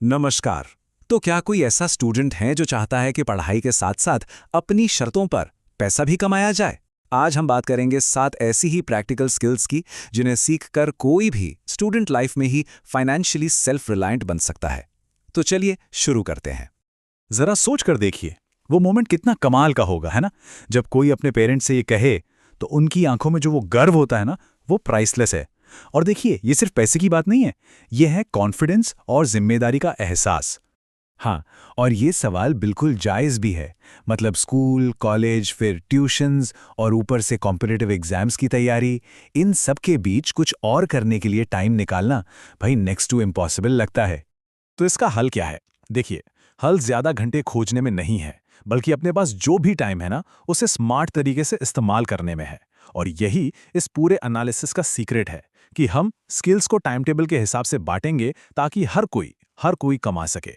नमस्कार। तो क्या कोई ऐसा स्टूडेंट है जो चाहता है कि पढ़ाई के साथ साथ अपनी शर्तों पर पैसा भी कमाया जाए? आज हम बात करेंगे 7 ऐसी ही प्रैक्टिकल स्किल्स की जिन्हें सीखकर कोई भी स्टूडेंट लाइफ में ही फाइनेंशियली सेल्फ रिलायंट बन सकता है। तो चलिए शुरू करते हैं। जरा सोच कर देखिए, वो मोमेंट कितना कमाल का होगा, है ना? जब कोई अपने पेरेंट्स से ये कहे, तो उनकी आंखों में जो वो गर्व होता है ना, वो प्राइसलेस है। और देखिए, ये सिर्फ पैसे की बात नहीं है, ये है कॉन्फिडेंस और जिम्मेदारी का एहसास। हाँ, और ये सवाल बिल्कुल जायज़ भी है। मतलब स्कूल, कॉलेज, फिर ट्यूशन्स और ऊपर से कॉम्पिटिटिव एग्जाम्स की तैयारी, इन सब के बीच कुछ और करने के लिए टाइम निकालना भाई नेक्स्ट टू इम्पॉसिबल लगता है। तो इसका हल क्या है? देखिए, हल ज्यादा घंटे खोजने में नहीं है, बल्कि अपने पास जो भी टाइम है ना, उसे स्मार्ट तरीके से इस्तेमाल करने में है। और यही इस पूरे एनालिसिस का सीक्रेट है कि हम स्किल्स को टाइम टेबल के हिसाब से बांटेंगे ताकि हर कोई कमा सके।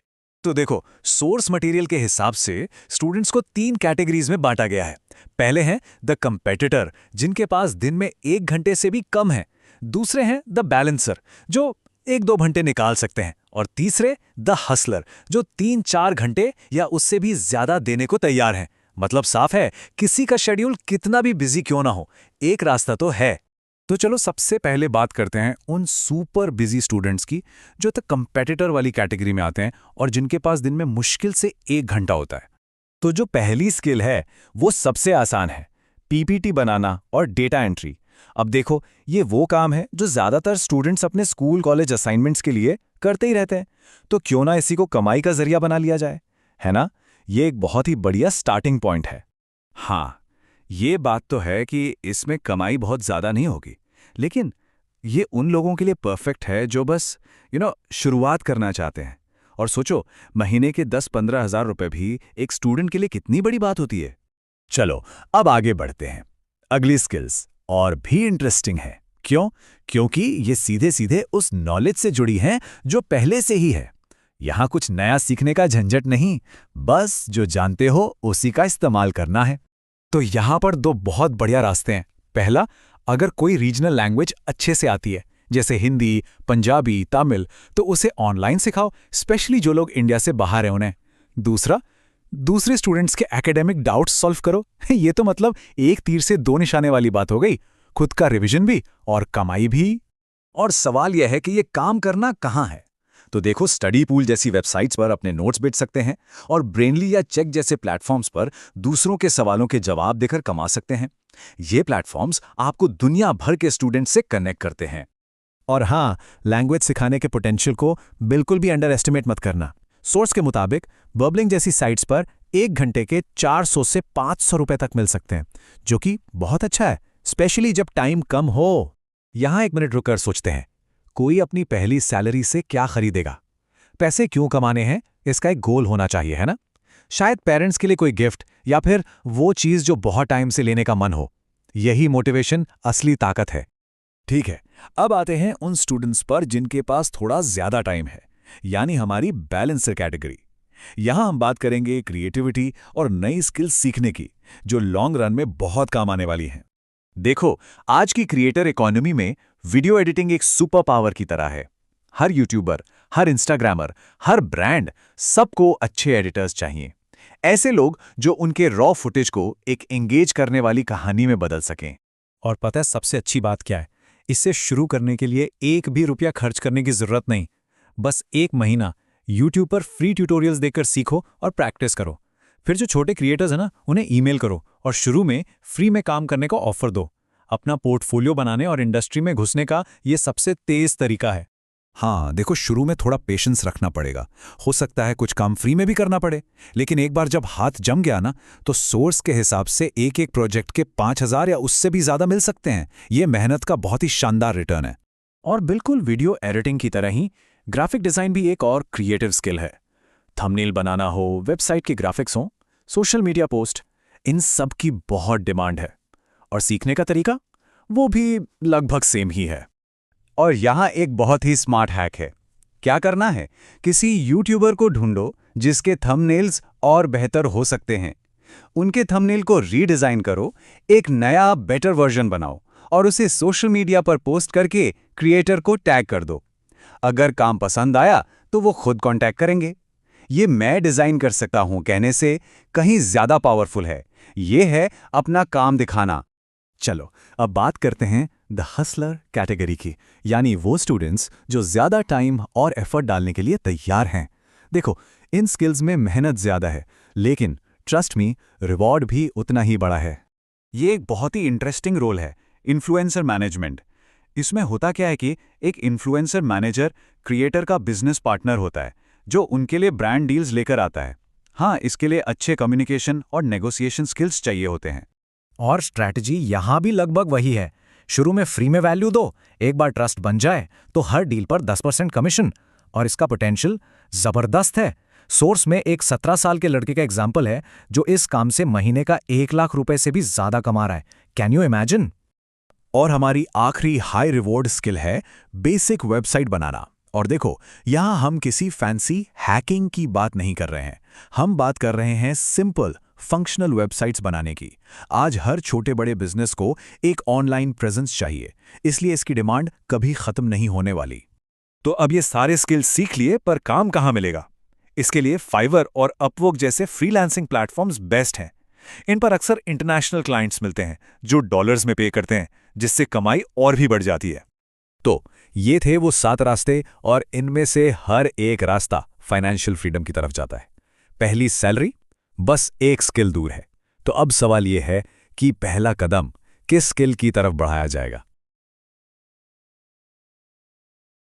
तो देखो, सोर्स मटेरियल के हिसाब से स्टूडेंट्स को 3 कैटेगरीज में बांटा गया है। पहले हैं द कंपेटिटर, जिनके पास दिन में 1 घंटे से भी कम है। दूसरे हैं द बैलेंसर, जो 1-2 घंटे निकाल सकते हैं। और तीसरे द हसलर, जो 3-4 घंटे या उससे भी ज्यादा देने को तैयार हैं। मतलब साफ है, किसी का शेड्यूल कितना भी बिजी क्यों ना हो, एक रास्ता तो है। तो चलो सबसे पहले बात करते हैं उन सुपर बिजी स्टूडेंट्स की जो तो कंपेटिटर वाली कैटेगरी में आते हैं और जिनके पास दिन में मुश्किल से 1 घंटा होता है। तो जो पहली स्किल है, वो सबसे आसान है, पीपीटी बनाना और डेटा एंट्री। अब देखो, ये वो काम है जो ज्यादातर स्टूडेंट्स अपने स्कूल कॉलेज असाइनमेंट्स के लिए करते ही रहते हैं। तो क्यों ना इसी को कमाई का जरिया बना लिया जाए, है ना? ये एक बहुत ही बढ़िया स्टार्टिंग पॉइंट है। हाँ, ये बात तो है कि इसमें कमाई बहुत ज़्यादा नहीं होगी, लेकिन ये उन लोगों के लिए परफेक्ट है जो बस शुरुआत करना चाहते हैं। और सोचो, महीने के 10-15 हज़ार रुपए भी एक स्टूडेंट के लिए कितनी बड़ी बात होती है। चलो, अब आगे बढ़ते हैं। अगली स्किल्स और भी इंटरेस्टिंग है। क्यों? क्योंकि ये सीधे सीधे उस नॉलेज से जुड़ी हैं जो पहले से ही है। यहाँ कुछ नया सीखने का झंझट नहीं, बस जो जानते हो उसी का इस्तेमाल करना है। तो यहाँ पर 2 बहुत बढ़िया रास्ते हैं। पहला, अगर कोई रीजनल लैंग्वेज अच्छे से आती है, जैसे हिंदी, पंजाबी, तमिल, तो उसे ऑनलाइन सिखाओ, स्पेशली जो लोग इंडिया से बाहर हैं उन्हें। दूसरा, दूसरे स्टूडेंट्स के एकेडमिक डाउट्स सॉल्व करो। ये तो मतलब एक तीर से 2 निशाने वाली बात हो गई, खुद का रिवीजन भी और कमाई भी। और सवाल यह है कि ये काम करना कहाँ है? तो देखो, स्टडी पूल जैसी वेबसाइट्स पर अपने नोट्स बेच सकते हैं और ब्रेनली या चेक जैसे प्लेटफॉर्म्स पर दूसरों के सवालों के जवाब देकर कमा सकते हैं। ये प्लेटफॉर्म्स आपको दुनिया भर के स्टूडेंट्स से कनेक्ट करते हैं। और हाँ, लैंग्वेज सिखाने के पोटेंशियल को बिल्कुल भी अंडर एस्टिमेट मत करना। सोर्स के मुताबिक बबलिंग जैसी साइट्स पर 1 घंटे के 400 से 500 रुपए तक मिल सकते हैं, जो कि बहुत अच्छा है, स्पेशली जब टाइम कम हो। यहाँ 1 मिनट रुककर सोचते हैं, कोई अपनी पहली सैलरी से क्या खरीदेगा? पैसे क्यों कमाने हैं, इसका एक गोल होना चाहिए, है ना? शायद पेरेंट्स के लिए कोई गिफ्ट या फिर वो चीज़ जो बहुत टाइम से लेने का मन हो। यही मोटिवेशन असली ताकत है। ठीक है, अब आते हैं उन स्टूडेंट्स पर जिनके पास थोड़ा ज्यादा टाइम है, यानी हमारी बैलेंसर कैटेगरी। यहां हम बात करेंगे क्रिएटिविटी और नई स्किल्स सीखने की, जो लॉन्ग रन में बहुत काम आने वाली हैं। देखो, आज की क्रिएटर इकोनॉमी में वीडियो एडिटिंग एक सुपर पावर की तरह है। हर यूट्यूबर, हर इंस्टाग्रामर, हर ब्रांड, सबको अच्छे एडिटर्स चाहिए। ऐसे लोग जो उनके रॉ फुटेज को एक एंगेज करने वाली कहानी में बदल सकें। और पता है सबसे अच्छी बात क्या है? इससे शुरू करने के लिए 1 भी रुपया खर्च करने की जरूरत नहीं। बस 1 महीना YouTube पर फ्री ट्यूटोरियल्स देखकर सीखो और प्रैक्टिस करो। फिर जो छोटे क्रिएटर्स हैं ना, उन्हें ईमेल करो और शुरू में फ्री में काम करने का ऑफर दो। अपना पोर्टफोलियो बनाने और इंडस्ट्री में घुसने का ये सबसे तेज तरीका है। हाँ, देखो, शुरू में थोड़ा पेशेंस रखना पड़ेगा। हो सकता है कुछ काम फ्री में भी करना पड़े, लेकिन एक बार जब हाथ जम गया ना, तो सोर्स के हिसाब से एक एक प्रोजेक्ट के 5,000 या उससे भी ज्यादा मिल सकते हैं। ये मेहनत का बहुत ही शानदार रिटर्न है। और बिल्कुल वीडियो एडिटिंग की तरह ही ग्राफिक डिजाइन भी एक और क्रिएटिव स्किल है। थंबनेल बनाना हो, वेबसाइट के ग्राफिक्स हो, सोशल मीडिया पोस्ट, इन सब की बहुत डिमांड है। और सीखने का तरीका वो भी लगभग सेम ही है। और यहाँ एक बहुत ही स्मार्ट हैक है। क्या करना है? किसी यूट्यूबर को ढूंढो जिसके थंबनेल्स और बेहतर हो सकते हैं। उनके थंबनेल को रीडिजाइन करो, एक नया बेटर वर्जन बनाओ और उसे सोशल मीडिया पर पोस्ट करके क्रिएटर को टैग कर दो। अगर काम पसंद आया तो वो खुद कांटेक्ट करेंगे। ये मैं डिजाइन कर सकता हूं कहने से कहीं ज्यादा पावरफुल है। ये है अपना काम दिखाना। चलो अब बात करते हैं द हसलर कैटेगरी की, यानी वो स्टूडेंट्स जो ज्यादा टाइम और एफर्ट डालने के लिए तैयार हैं। देखो, इन स्किल्स में मेहनत ज्यादा है, लेकिन ट्रस्ट मी, रिवॉर्ड भी उतना ही बड़ा है। ये एक बहुत ही इंटरेस्टिंग रोल है, इन्फ्लुएंसर मैनेजमेंट। इसमें होता क्या है कि एक इन्फ्लुएंसर मैनेजर क्रिएटर का बिजनेस पार्टनर होता है, जो उनके लिए ब्रांड डील्स लेकर आता है। हाँ, इसके लिए अच्छे कम्युनिकेशन और नेगोशिएशन स्किल्स चाहिए होते हैं। और स्ट्रैटेजी यहां भी लगभग वही है। शुरू में फ्री में वैल्यू दो, एक बार ट्रस्ट बन जाए तो हर डील पर 10% कमीशन। और इसका पोटेंशियल जबरदस्त है। सोर्स में एक 17 साल के लड़के का एग्जाम्पल है जो इस काम से महीने का 1 लाख रुपए से भी ज्यादा कमा रहा है। Can you imagine? और हमारी आखिरी हाई रिवॉर्ड स्किल है बेसिक वेबसाइट बनाना। और देखो, यहां हम किसी फैंसी हैकिंग की बात नहीं कर रहे हैं, हम बात कर रहे हैं सिंपल फंक्शनल वेबसाइट्स बनाने की। आज हर छोटे बड़े बिजनेस को एक ऑनलाइन प्रेजेंस चाहिए, इसलिए इसकी डिमांड कभी खत्म नहीं होने वाली। तो अब ये सारे स्किल्स सीख लिए, पर काम कहाँ मिलेगा? इसके लिए फाइवर और अपवर्क जैसे फ्रीलांसिंग प्लेटफॉर्म्स बेस्ट हैं। इन पर अक्सर इंटरनेशनल क्लाइंट्स मिलते हैं जो डॉलर्स में पे करते हैं, जिससे कमाई और भी बढ़ जाती है। तो ये थे वो 7 रास्ते, और इनमें से हर एक रास्ता फाइनेंशियल फ्रीडम की तरफ जाता है। पहली सैलरी बस एक स्किल दूर है। तो अब सवाल ये है कि पहला कदम किस स्किल की तरफ बढ़ाया जाएगा?